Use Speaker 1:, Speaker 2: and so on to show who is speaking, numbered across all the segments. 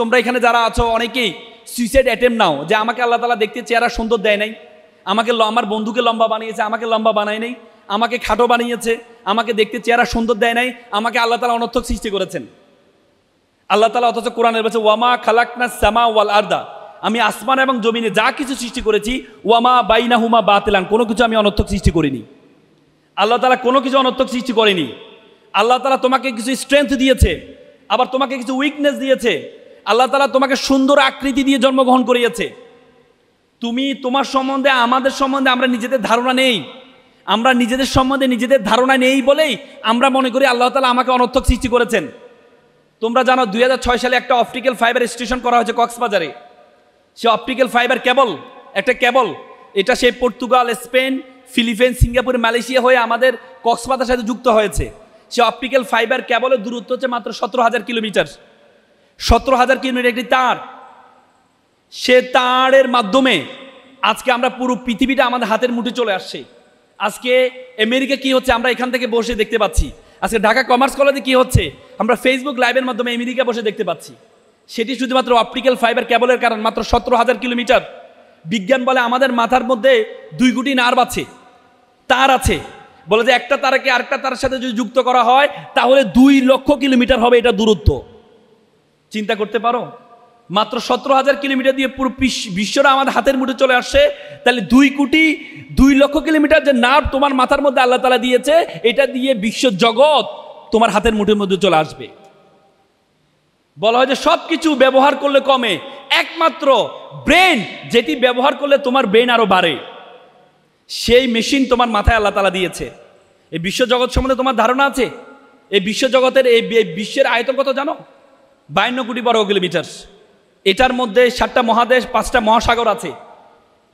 Speaker 1: তোমরা এখানে যারা আছো অনেকেই সুইসাইড অ্যাটেম্প নাও যে আমাকে আল্লাহ তাআলা দেখতে চেহারা সুন্দর দেয় নাই, আমাকে আমার বন্ধুকে লম্বা বানিয়েছে, আমাকে লম্বা বানায় নাই, আমাকে খাটো বানিয়েছে, আমাকে দেখতে চেহারা সুন্দর দেয় নাই, আমাকে আল্লাহ তাআলা অনর্থক সৃষ্টি করেছেন। আল্লাহ তাআলা অথচ কোরআনের বলছে ওয়ামা খালাকনাস সামা ওয়াল আরদা, আমি আসমান এবং জমিনে যা কিছু সৃষ্টি করেছি ওয়ামা বাইনাহুমা বাতিলান, কোনো কিছু আমি অনর্থক সৃষ্টি করিনি। আল্লাহ তাআলা কোনো কিছু অনর্থক সৃষ্টি করেনি। আল্লাহ তাআলা তোমাকে কিছু স্ট্রেংথ দিয়েছে, আবার তোমাকে কিছু উইকনেস দিয়েছে। আল্লাহ তাআলা তোমাকে সুন্দর আকৃতি দিয়ে জন্মগ্রহণ করিয়েছে। তুমি তোমার সম্বন্ধে আমাদের সম্বন্ধে আমরা নিজেদের ধারণা নেই, আমরা নিজেদের সম্বন্ধে নিজেদের ধারণা নেই বলেই আমরা মনে করি আল্লাহ তাআলা আমাকে অনর্থক সৃষ্টি করেছেন। তোমরা জানো 2006 সালে একটা অপটিক্যাল ফাইবার স্টেশন করা হয়েছে কক্সবাজারে। সে অপটিক্যাল ফাইবার কেবল, একটা কেবল, এটা সেই Portugal, Spain, Philippines, Singapore, Malaysia হয়ে আমাদের কক্সবাজারের সাথে যুক্ত হয়েছে। সে অপটিক্যাল ফাইবার কেবলের দূরত্ব হচ্ছে মাত্র 17,000 কিলোমিটার। 17,000 কিলোমিটার একটি তার। সে তারের মাধ্যমে আজকে আমরা পুরো পৃথিবীটা আমাদের হাতের মুঠে চলে আসছে। আজকে আমেরিকা কি হচ্ছে আমরা এখান থেকে বসে দেখতে পাচ্ছি। আজকে ঢাকা কমার্স কলেজে কি হচ্ছে আমরা ফেসবুক লাইভের মাধ্যমে আমেরিকা বসে দেখতে পাচ্ছি। সেটি শুধুমাত্র অপটিক্যাল ফাইবার কেবলের কারণ, মাত্র 17,000 কিলোমিটার। বিজ্ঞান বলে আমাদের মাথার মধ্যে 2 কোটি নার্ভ আছে, তার আছে। বলে যে একটা তারকে আরেকটা তারের সাথে যদি যুক্ত করা হয় তাহলে 2 লক্ষ কিলোমিটার হবে এটা দূরত্ব। চিন্তা করতে পারো, মাত্র 17,000 কিলোমিটার দিয়ে পুরো বিশ্বটা আমাদের হাতের মুঠে চলে আসছে। তাহলে 2 কোটি 2 লক্ষ কিলোমিটার যে নার্ভ তোমার মাথার মধ্যে আল্লাহ তাআলা দিয়েছে, এটা দিয়ে বিশ্ব জগৎ তোমার হাতের মুঠের মধ্যে চলে আসবে। বলা হয় যে সব কিছু ব্যবহার করলে কমে, একমাত্র ব্রেন যেটি ব্যবহার করলে তোমার ব্রেন আরো বাড়ে, সেই মেশিন তোমার মাথায় আল্লাহ তাআলা দিয়েছে। এই বিশ্ব জগৎ সম্বন্ধে তোমার ধারণা আছে? এই বিশ্ব জগতের এই বিশ্বের আয়তন কত জানো? 52 কোটি বর্গ কিলোমিটার। এটার মধ্যে 7টা মহাদেশ, 5টা মহাসাগর আছে।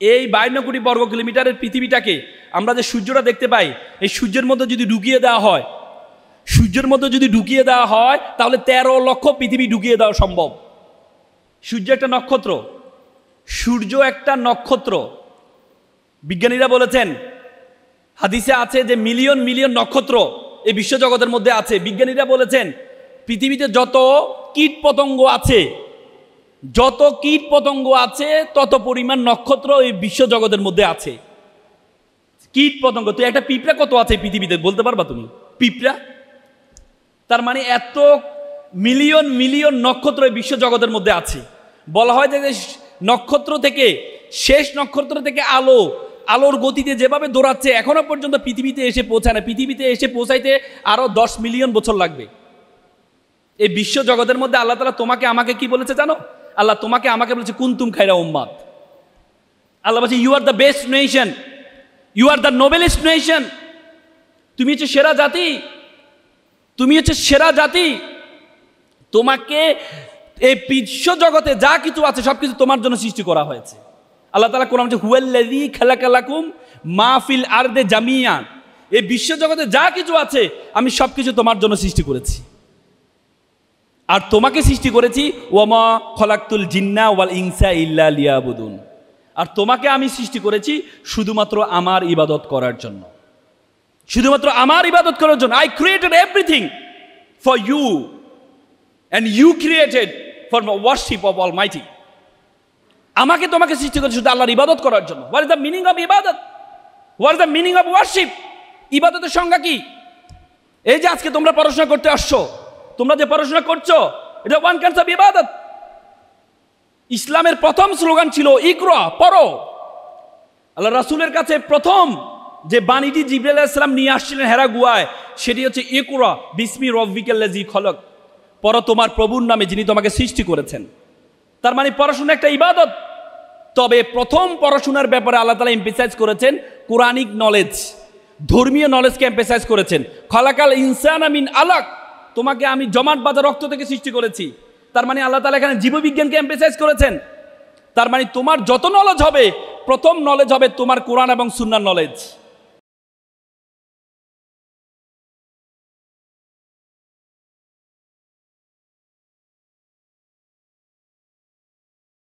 Speaker 1: এই 52 কোটি বর্গ কিলোমিটারের পৃথিবীটাকে আমরা যে সূর্যটা দেখতে পাই, এই সূর্যের মধ্যে যদি ঢুকিয়ে দেওয়া হয়, সূর্যের মধ্যে যদি ঢুকিয়ে দেওয়া হয় তাহলে 13 লক্ষ পৃথিবী ঢুকিয়ে দেওয়া সম্ভব। সূর্য একটা নক্ষত্র, সূর্য একটা নক্ষত্র। বিজ্ঞানীরা বলেছেন, হাদিসে আছে যে মিলিয়ন মিলিয়ন নক্ষত্র এই বিশ্বজগতের মধ্যে আছে। বিজ্ঞানীরা বলেছেন পৃথিবীতে যত কীট পতঙ্গ আছে, যত কীট পতঙ্গ আছে তত পরিমাণ নক্ষত্র এই বিশ্বজগতের মধ্যে আছে। কীট পতঙ্গ, তো একটা পিঁপড়া কত আছে পৃথিবীতে বলতে পারবা তুমি? পিঁপড়া। তার মানে এত মিলিয়ন মিলিয়ন নক্ষত্র এই বিশ্বজগতের মধ্যে আছে। বলা হয় যে নক্ষত্র থেকে, শেষ নক্ষত্র থেকে আলোর গতিতে যেভাবে দৌড়াচ্ছে এখনো পর্যন্ত পৃথিবীতে এসে পৌঁছায় না। পৃথিবীতে এসে পৌঁছাইতে আরো 10 মিলিয়ন বছর লাগবে। এই বিশ্ব জগতের মধ্যে আল্লাহ তাআলা তোমাকে আমাকে কি বলেছে জানো? আল্লাহ তোমাকে আমাকে বলেছে কুনতুম খায়রা উম্মাত। আল্লাহ বলছে you are the best nation, you are the noblest nation. তুমি হচ্ছে সেরা জাতি, তুমি হচ্ছে সেরা জাতি। তোমাকে এই বিশ্ব জগতে যা কিছু আছে সবকিছু তোমার জন্য সৃষ্টি করা হয়েছে। আল্লাহ তাআলা কোরআনে বলছে হুয়াল্লাযী খালাকালাকুম মা ফিল আরদি জামিয়ান। এই বিশ্ব জগতে যা কিছু আছে আমি সবকিছু তোমার জন্য সৃষ্টি করেছি। আর তোমাকে সৃষ্টি করেছি ওয়ামা খলাকতুল জিন্না ওয়াল ইনসা ইল্লা লিয়াবুদুন। আর তোমাকে আমি সৃষ্টি করেছি শুধুমাত্র আমার ইবাদত করার জন্য, শুধুমাত্র আমার ইবাদত করার জন্য। I created everything for you and you created for worship of Almighty. আমাকে তোমাকে সৃষ্টি করেছি শুধু আল্লাহর ইবাদত করার জন্য। What is the meaning of ইবাদত? What is the meaning of worship? ইবাদতের সংজ্ঞা কি? এই যে আজকে তোমরা পড়াশোনা করতে আসছো, তোমরা যে পড়াশোনা করছো এটা ওয়ান কাইন্ড অফ ইবাদত। ইসলামের প্রথম স্লোগান ছিল ইকরা, পড়ো। আল্লাহ রাসূলের কাছে প্রথম যে বাণীটি জিবরাইল আলাইহিস সালাম নিয়ে আসছিলেন হেরা গুহায়, সেটি হচ্ছে ইকরা বিসমি রাব্বিকাল্লাযী খলক, পড়ো তোমার প্রভুর নামে যিনি তোমাকে সৃষ্টি করেছেন। তার মানে পড়াশোনা একটা ইবাদত। তবে প্রথম পড়াশোনার ব্যাপারে আল্লাহ তাআলা এমফাসাইজ করেছেন কোরআনিক নলেজ, ধর্মীয় নলেজকে এমফাসাইজ করেছেন। খলাকাল ইনসানা মিন আলাক, তোমাকে আমি জমাট বাঁধা রক্ত থেকে সৃষ্টি করেছি। তার মানে আল্লাহ তাআলা এখানে জীববিজ্ঞানকে এমফাসাইজ করেছেন। তার মানে তোমার যত নলেজ হবে, প্রথম নলেজ হবে তোমার কোরআন এবং সুন্নাহর নলেজ।